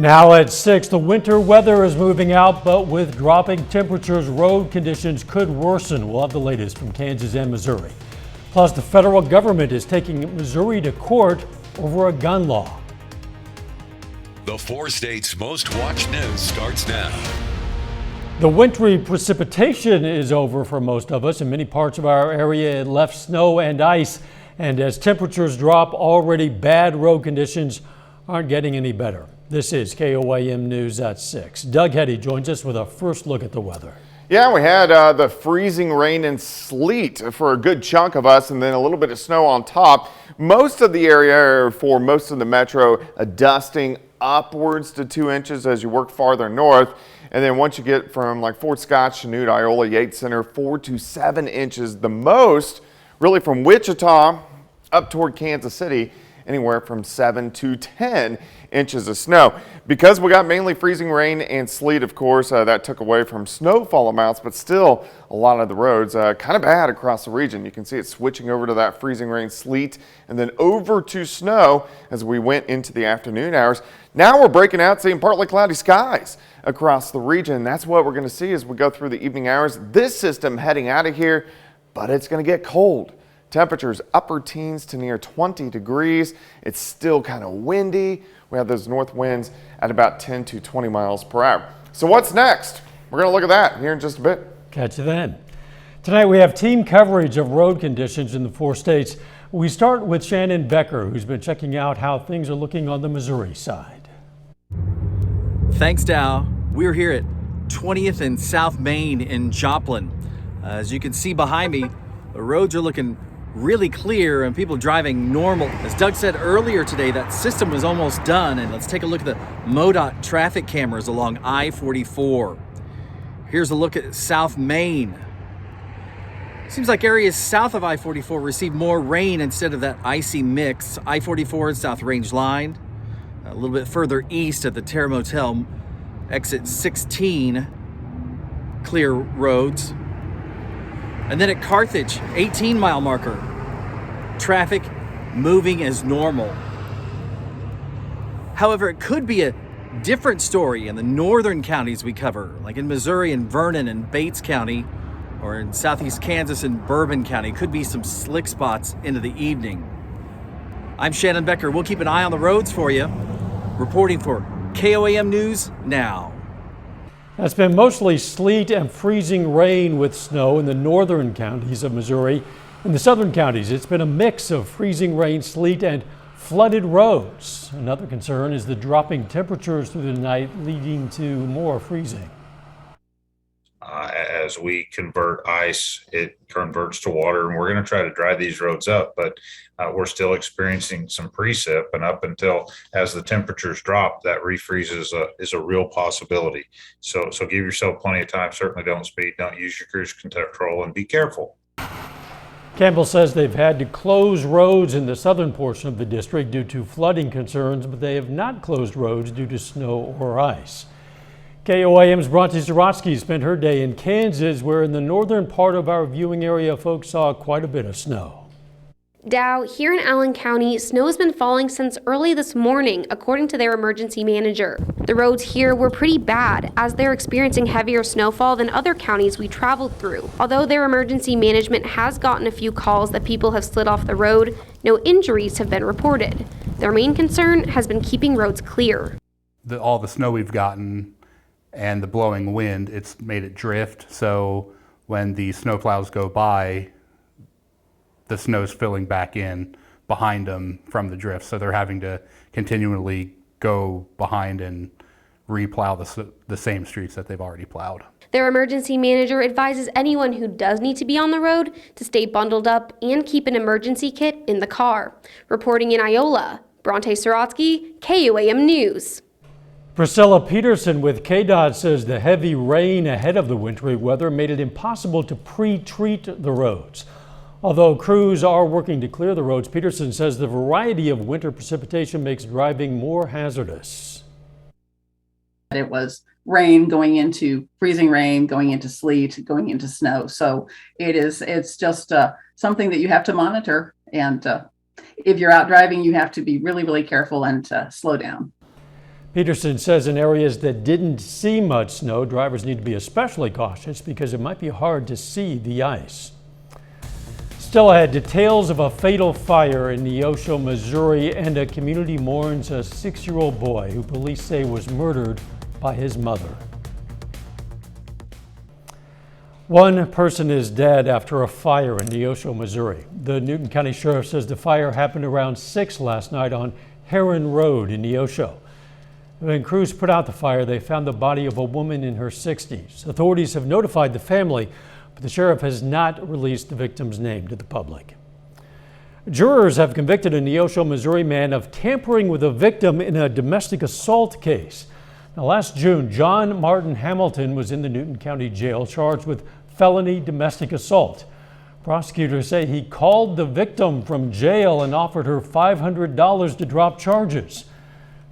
Now at 6, the winter weather is moving out, but with dropping temperatures, road conditions could worsen. We'll have the latest from Kansas and Missouri. Plus, the federal government is taking Missouri to court over a gun law. The 4 states' most watched news starts now. The wintry precipitation is over for most of us. In many parts of our area, it left snow and ice. And as temperatures drop, already bad road conditions aren't getting any better. This is KOAM News at 6. Doug Heddy joins us with a first look at the weather. Yeah, we had the freezing rain and sleet for a good chunk of us, and then a little bit of snow on top. Most of the area, for most of the metro, a dusting upwards to 2 inches as you work farther north. And then once you get from like Fort Scott, Chanute, Iola, Yates Center, 4 to 7 inches. The most really from Wichita up toward Kansas City, anywhere from 7 to 10 inches of snow. Because we got mainly freezing rain and sleet, of course, that took away from snowfall amounts, but still a lot of the roads kind of bad across the region. You can see it switching over to that freezing rain, sleet, and then over to snow as we went into the afternoon hours. Now we're breaking out, seeing partly cloudy skies across the region. That's what we're going to see as we go through the evening hours. This system heading out of here, but it's going to get cold. Temperatures upper teens to near 20 degrees. It's still kind of windy. We have those north winds at about 10 to 20 miles per hour. So what's next? We're going to look at that here in just a bit. Catch you then. Tonight we have team coverage of road conditions in the 4 states. We start with Shannon Becker, who's been checking out how things are looking on the Missouri side. Thanks, Dow. We're here at 20th and South Main in Joplin. As you can see behind me, the roads are looking really clear and people driving normal. As Doug said earlier today, that system was almost done. And let's take a look at the MoDOT traffic cameras along I-44. Here's a look at South Main. Seems like areas south of I-44 received more rain instead of that icy mix. I-44 and South Range Line. A little bit further east at the Terra Motel, exit 16, clear roads. And then at Carthage, 18-mile marker, traffic moving as normal. However, it could be a different story in the northern counties we cover, like in Missouri and Vernon and Bates County, or in southeast Kansas and Bourbon County. Could be some slick spots into the evening. I'm Shannon Becker. We'll keep an eye on the roads for you. Reporting for KOAM News now. It's been mostly sleet and freezing rain with snow in the northern counties of Missouri. In the southern counties, it's been a mix of freezing rain, sleet, and flooded roads. Another concern is the dropping temperatures through the night, leading to more freezing. As we convert ice, it converts to water, and we're going to try to dry these roads up, but we're still experiencing some precip, and up until as the temperatures drop, that refreeze is a real possibility. So give yourself plenty of time. Certainly don't speed, don't use your cruise control, and be careful. Campbell says they've had to close roads in the southern portion of the district due to flooding concerns, but they have not closed roads due to snow or ice. KOAM's Bronte Zaratsky spent her day in Kansas, where in the northern part of our viewing area, folks saw quite a bit of snow. Dow, here in Allen County, snow has been falling since early this morning, according to their emergency manager. The roads here were pretty bad, as they're experiencing heavier snowfall than other counties we traveled through. Although their emergency management has gotten a few calls that people have slid off the road, no injuries have been reported. Their main concern has been keeping roads clear. All the snow we've gotten and the blowing wind, it's made it drift. So when the snowplows go by, the snow's filling back in behind them from the drift. So they're having to continually go behind and replow the same streets that they've already plowed. Their emergency manager advises anyone who does need to be on the road to stay bundled up and keep an emergency kit in the car. Reporting in Iola, Bronte Saratsky, KOAM News. Priscilla Peterson with KDOT says the heavy rain ahead of the wintry weather made it impossible to pre-treat the roads. Although crews are working to clear the roads, Peterson says the variety of winter precipitation makes driving more hazardous. It was rain going into freezing rain, going into sleet, going into snow. So it's just something that you have to monitor. And if you're out driving, you have to be really, really careful and slow down. Peterson says in areas that didn't see much snow, drivers need to be especially cautious because it might be hard to see the ice. Still ahead, details of a fatal fire in Neosho, Missouri, and a community mourns a 6-year-old boy who police say was murdered by his mother. One person is dead after a fire in Neosho, Missouri. The Newton County Sheriff says the fire happened around 6 last night on Heron Road in Neosho. When crews put out the fire, they found the body of a woman in her 60s. Authorities have notified the family, but the sheriff has not released the victim's name to the public. Jurors have convicted a Neosho, Missouri man of tampering with a victim in a domestic assault case. Now, last June, John Martin Hamilton was in the Newton County Jail charged with felony domestic assault. Prosecutors say he called the victim from jail and offered her $500 to drop charges.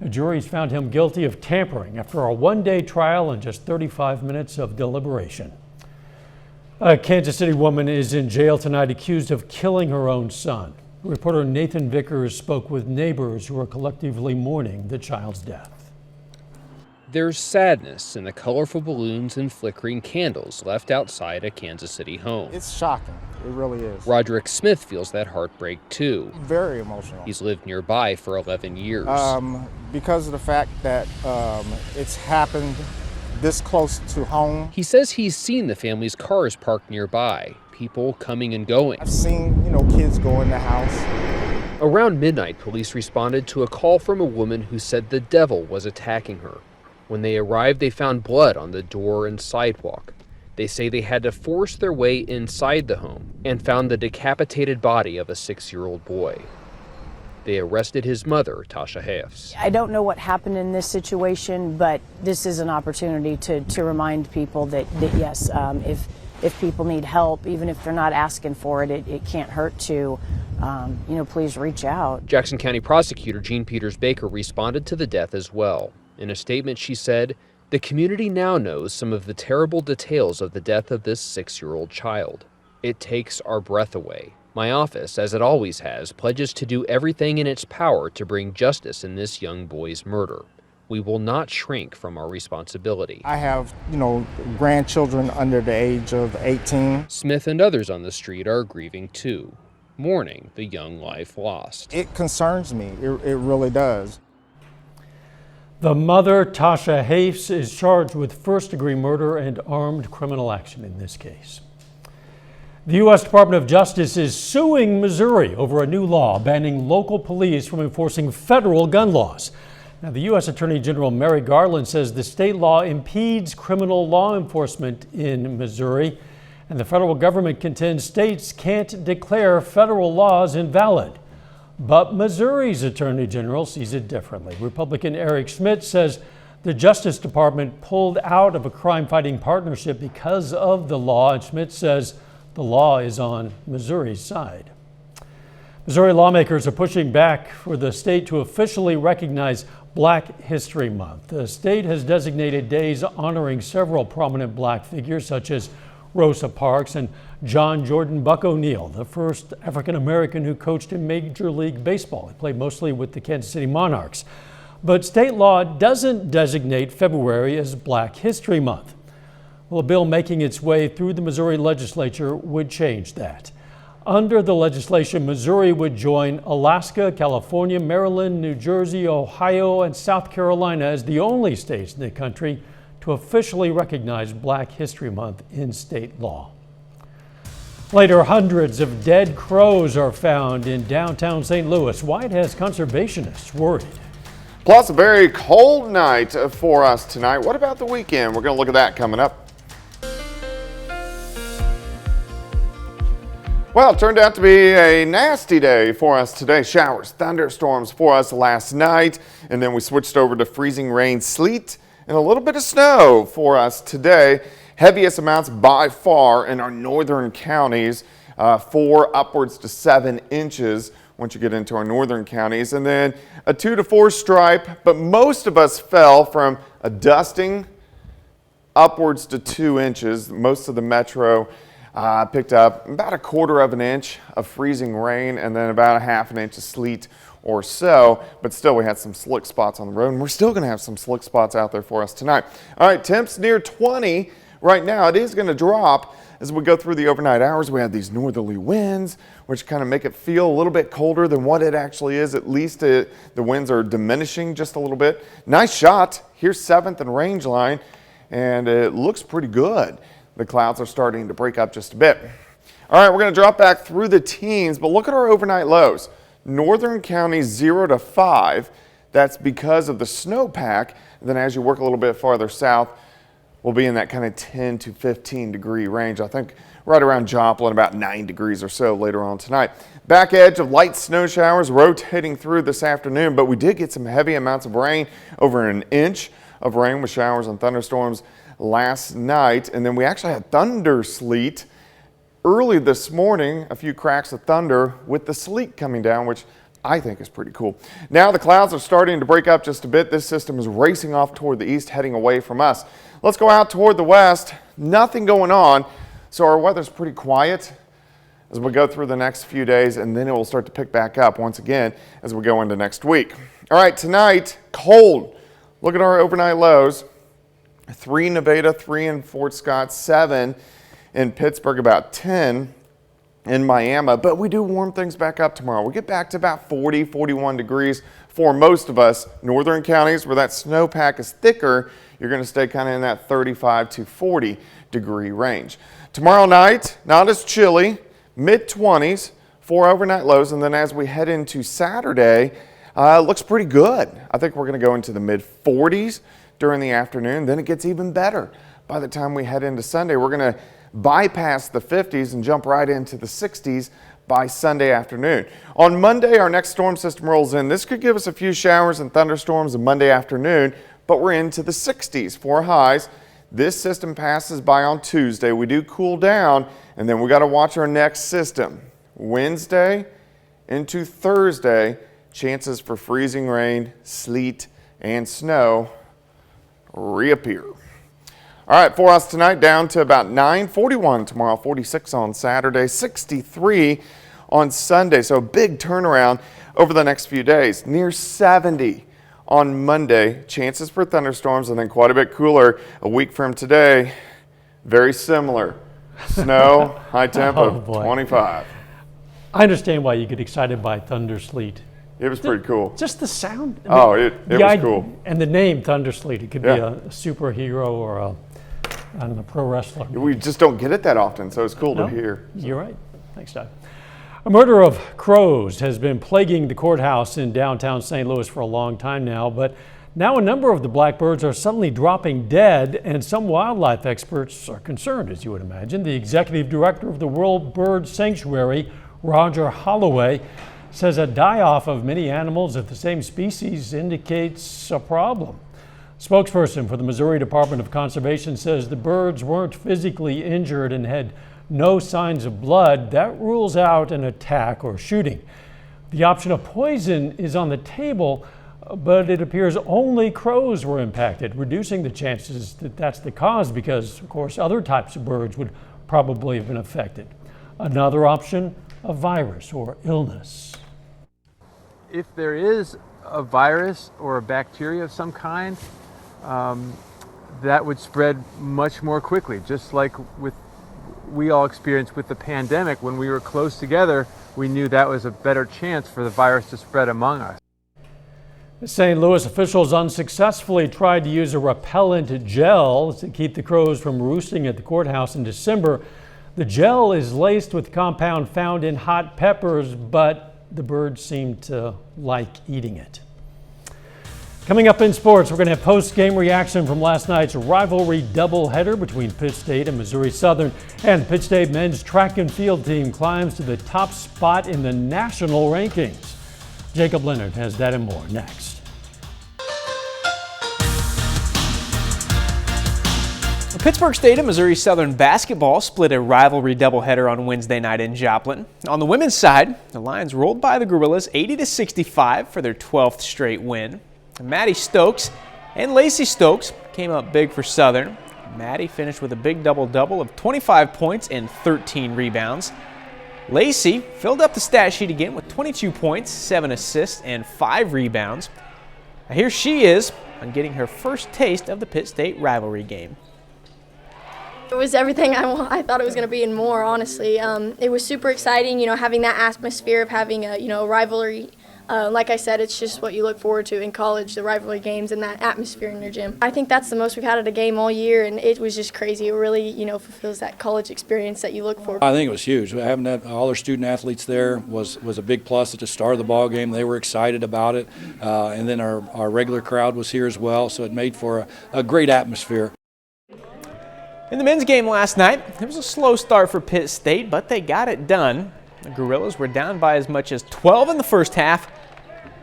The juries found him guilty of tampering after a one-day trial and just 35 minutes of deliberation. A Kansas City woman is in jail tonight accused of killing her own son. Reporter Nathan Vickers spoke with neighbors who are collectively mourning the child's death. There's sadness in the colorful balloons and flickering candles left outside a Kansas City home. It's shocking. It really is. Roderick Smith feels that heartbreak too. Very emotional. He's lived nearby for 11 years. Because of the fact that it's happened this close to home. He says he's seen the family's cars parked nearby, people coming and going. I've seen, kids go in the house. Around midnight, police responded to a call from a woman who said the devil was attacking her. When they arrived, they found blood on the door and sidewalk. They say they had to force their way inside the home and found the decapitated body of a 6-year-old boy. They arrested his mother, Tasha Hafs. I don't know what happened in this situation, but this is an opportunity to remind people that yes, if people need help, even if they're not asking for it, it can't hurt to, please reach out. Jackson County Prosecutor Jean Peters Baker responded to the death as well. In a statement, she said, "The community now knows some of the terrible details of the death of this 6-year-old child. It takes our breath away. My office, as it always has, pledges to do everything in its power to bring justice in this young boy's murder. We will not shrink from our responsibility." I have, grandchildren under the age of 18. Smith and others on the street are grieving too, mourning the young life lost. It concerns me. It really does. The mother, Tasha Hafs, is charged with first-degree murder and armed criminal action in this case. The U.S. Department of Justice is suing Missouri over a new law banning local police from enforcing federal gun laws. Now, the U.S. Attorney General Merrick Garland says the state law impedes criminal law enforcement in Missouri, and the federal government contends states can't declare federal laws invalid. But Missouri's Attorney General sees it differently. Republican Eric Schmidt says the Justice Department pulled out of a crime-fighting partnership because of the law, and Schmidt says the law is on Missouri's side. Missouri lawmakers are pushing back for the state to officially recognize Black History Month. The state has designated days honoring several prominent black figures such as Rosa Parks and John Jordan Buck O'Neill, the first African-American who coached in Major League Baseball. He played mostly with the Kansas City Monarchs. But state law doesn't designate February as Black History Month. Well, a bill making its way through the Missouri legislature would change that. Under the legislation, Missouri would join Alaska, California, Maryland, New Jersey, Ohio, and South Carolina as the only states in the country to officially recognize Black History Month in state law. Later, hundreds of dead crows are found in downtown St. Louis. Why it has conservationists worried. Plus, a very cold night for us tonight. What about the weekend? We're going to look at that coming up. Well, it turned out to be a nasty day for us today. Showers, thunderstorms for us last night, and then we switched over to freezing rain, sleet, and a little bit of snow for us today. Heaviest amounts by far in our northern counties, 4 upwards to 7 inches once you get into our northern counties, and then a 2 to 4 stripe, but most of us fell from a dusting upwards to 2 inches. Most of the metro picked up about 1/4 of an inch of freezing rain and then about 1/2 inch of sleet or so, but still we had some slick spots on the road, and we're still going to have some slick spots out there for us tonight. All right, temps near 20 right now. It is going to drop as we go through the overnight hours. We have these northerly winds, which kind of make it feel a little bit colder than what it actually is. At least the winds are diminishing just a little bit. Nice shot. Here's 7th and range line, and it looks pretty good. The clouds are starting to break up just a bit. All right, we're going to drop back through the teens, but look at our overnight lows. Northern counties 0 to 5. That's because of the snowpack. And then as you work a little bit farther south, we'll be in that kind of 10 to 15 degree range. I think right around Joplin, about 9 degrees or so later on tonight. Back edge of light snow showers rotating through this afternoon, but we did get some heavy amounts of rain, over an inch of rain with showers and thunderstorms last night. And then we actually had thunder sleet early this morning, a few cracks of thunder with the sleet coming down, which I think is pretty cool. Now the clouds are starting to break up just a bit. This system is racing off toward the east, heading away from us. Let's go out toward the west. Nothing going on, so our weather's pretty quiet as we go through the next few days, and then it will start to pick back up once again as we go into next week. All right, tonight, cold. Look at our overnight lows. 3 in Nevada, 3 in Fort Scott, 7 in Pittsburgh, about 10 in Miami, but we do warm things back up tomorrow. We'll get back to about 40, 41 degrees for most of us. Northern counties where that snowpack is thicker, you're going to stay kind of in that 35 to 40 degree range. Tomorrow night, not as chilly, mid-20s, 4 overnight lows, and then as we head into Saturday, it looks pretty good. I think we're going to go into the mid-40s during the afternoon. Then it gets even better. By the time we head into Sunday, we're going to bypass the 50s and jump right into the 60s by Sunday afternoon. On Monday, our next storm system rolls in. This could give us a few showers and thunderstorms on Monday afternoon, but we're into the 60s for highs. This system passes by on Tuesday. We do cool down, and then we got to watch our next system. Wednesday into Thursday, chances for freezing rain, sleet, and snow reappear. All right, for us tonight, down to about 9, 41 tomorrow, 46 on Saturday, 63 on Sunday. So a big turnaround over the next few days. Near 70 on Monday, chances for thunderstorms, and then quite a bit cooler a week from today. Very similar. Snow, high temp of 25. I understand why you get excited by thunder sleet. It was pretty cool. Just the sound. It was cool. And the name Thunder Sleet. It could be a superhero or a pro wrestler. We just don't get it that often, so it's cool to hear. You're right. Thanks, Doug. A murder of crows has been plaguing the courthouse in downtown St. Louis for a long time now, but now a number of the blackbirds are suddenly dropping dead, and some wildlife experts are concerned, as you would imagine. The executive director of the World Bird Sanctuary, Roger Holloway, says a die-off of many animals of the same species indicates a problem. Spokesperson for the Missouri Department of Conservation says the birds weren't physically injured and had no signs of blood. That rules out an attack or shooting. The option of poison is on the table, but it appears only crows were impacted, reducing the chances that that's the cause because, of course, other types of birds would probably have been affected. Another option, a virus or illness. If there is a virus or a bacteria of some kind, that would spread much more quickly, just like we all experienced with the pandemic. When we were close together, we knew that was a better chance for the virus to spread among us. St. Louis officials unsuccessfully tried to use a repellent gel to keep the crows from roosting at the courthouse in December. The gel is laced with compound found in hot peppers, but the birds seem to like eating it. Coming up in sports, we're going to have post-game reaction from last night's rivalry doubleheader between Pitt State and Missouri Southern. And Pitt State men's track and field team climbs to the top spot in the national rankings. Jacob Leonard has that and more next. Pittsburgh State and Missouri Southern basketball split a rivalry doubleheader on Wednesday night in Joplin. On the women's side, the Lions rolled by the Gorillas 80-65 for their 12th straight win. Maddie Stokes and Lacey Stokes came up big for Southern. Maddie finished with a big double-double of 25 points and 13 rebounds. Lacey filled up the stat sheet again with 22 points, 7 assists, and 5 rebounds. Now here she is on getting her first taste of the Pitt State rivalry game. It was everything I thought it was going to be and more, honestly. It was super exciting, having that atmosphere of having a rivalry. Like I said, it's just what you look forward to in college, the rivalry games and that atmosphere in your gym. I think that's the most we've had at a game all year, and it was just crazy. It really, fulfills that college experience that you look for. I think it was huge. Having all our student athletes there was a big plus at the start of the ball game. They were excited about it, and then our regular crowd was here as well, so it made for a great atmosphere. In the men's game last night, it was a slow start for Pitt State, but they got it done. The Gorillas were down by as much as 12 in the first half,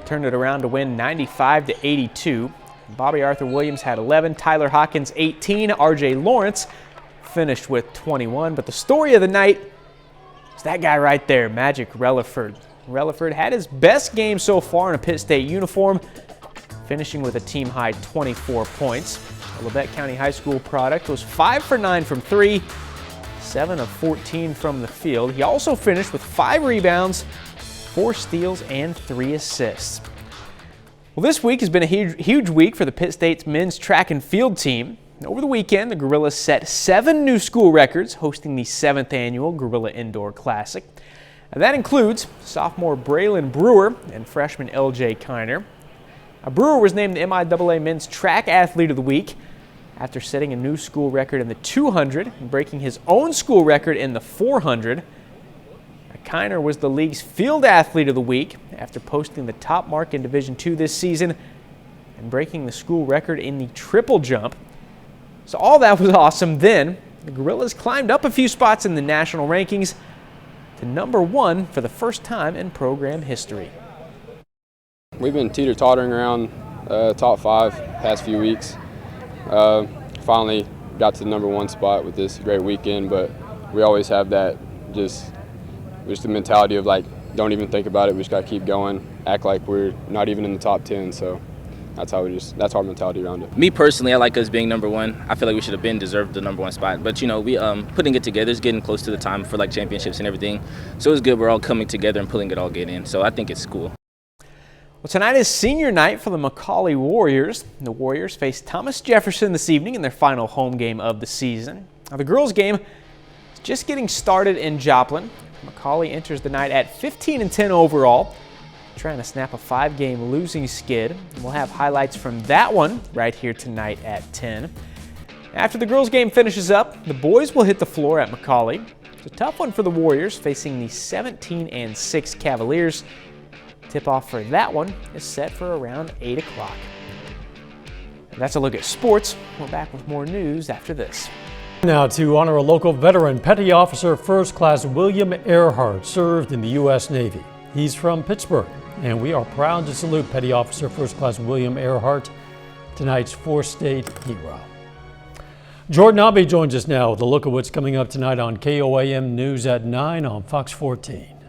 turned it around to win 95-82. Bobby Arthur Williams had 11, Tyler Hawkins 18, RJ Lawrence finished with 21. But the story of the night is that guy right there, Magic Relaford. Relaford had his best game so far in a Pitt State uniform, finishing with a team-high 24 points. The Labette County High School product was 5 for 9 from 3, 7 of 14 from the field. He also finished with 5 rebounds, 4 steals, and 3 assists. Well, this week has been a huge week for the Pitt State's men's track and field team. Over the weekend, the Gorillas set 7 new school records, hosting the 7th annual Gorilla Indoor Classic. And that includes sophomore Braylon Brewer and freshman LJ Kiner. Brewer was named the MIAA Men's Track Athlete of the Week after setting a new school record in the 200 and breaking his own school record in the 400. Kiner was the league's Field Athlete of the Week after posting the top mark in Division II this season and breaking the school record in the triple jump. So all that was awesome. Then the Gorillas climbed up a few spots in the national rankings to number 1 for the first time in program history. We've been teeter-tottering around top 5 past few weeks. Finally got to the number 1 spot with this great weekend, but we always have that just the mentality of like, don't even think about it, we just got to keep going, act like we're not even in the top 10, so that's our mentality around it. Me personally, I like us being number 1. I feel like we should have deserved the number 1 spot, but we putting it together is getting close to the time for like championships and everything, so it's good we're all coming together and pulling it all in, so I think it's cool. Well, tonight is senior night for the McCallie Warriors. The Warriors face Thomas Jefferson this evening in their final home game of the season. Now, the girls' game is just getting started in Joplin. McCallie enters the night at 15-10 overall, trying to snap a 5-game losing skid. And we'll have highlights from that one right here tonight at 10. After the girls' game finishes up, the boys will hit the floor at McCallie. It's a tough one for the Warriors, facing the 17-6 Cavaliers. Tip-off for that one is set for around 8 o'clock. That's a look at sports. We're back with more news after this. Now to honor a local veteran, Petty Officer First Class William Earhart served in the U.S. Navy. He's from Pittsburgh, and we are proud to salute Petty Officer First Class William Earhart, tonight's 4-state hero. Jordan Abbey joins us now with a look at what's coming up tonight on KOAM News at 9 on Fox 14.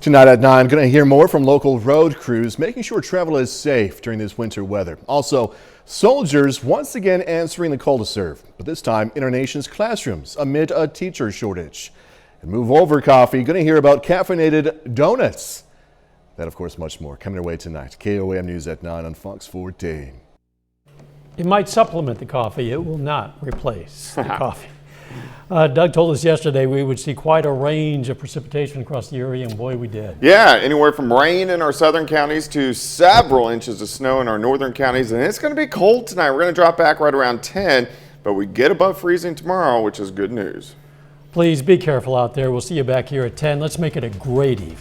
Tonight at 9, going to hear more from local road crews making sure travel is safe during this winter weather. Also, soldiers once again answering the call to serve, but this time in our nation's classrooms amid a teacher shortage. And Move Over Coffee, going to hear about caffeinated donuts. That, of course, much more coming our way tonight. KOAM News at 9 on Fox 14. It might supplement the coffee. It will not replace the coffee. Doug told us yesterday we would see quite a range of precipitation across the area, and boy, we did. Yeah, anywhere from rain in our southern counties to several inches of snow in our northern counties, and it's going to be cold tonight. We're going to drop back right around 10, but we get above freezing tomorrow, which is good news. Please be careful out there. We'll see you back here at 10. Let's make it a great evening.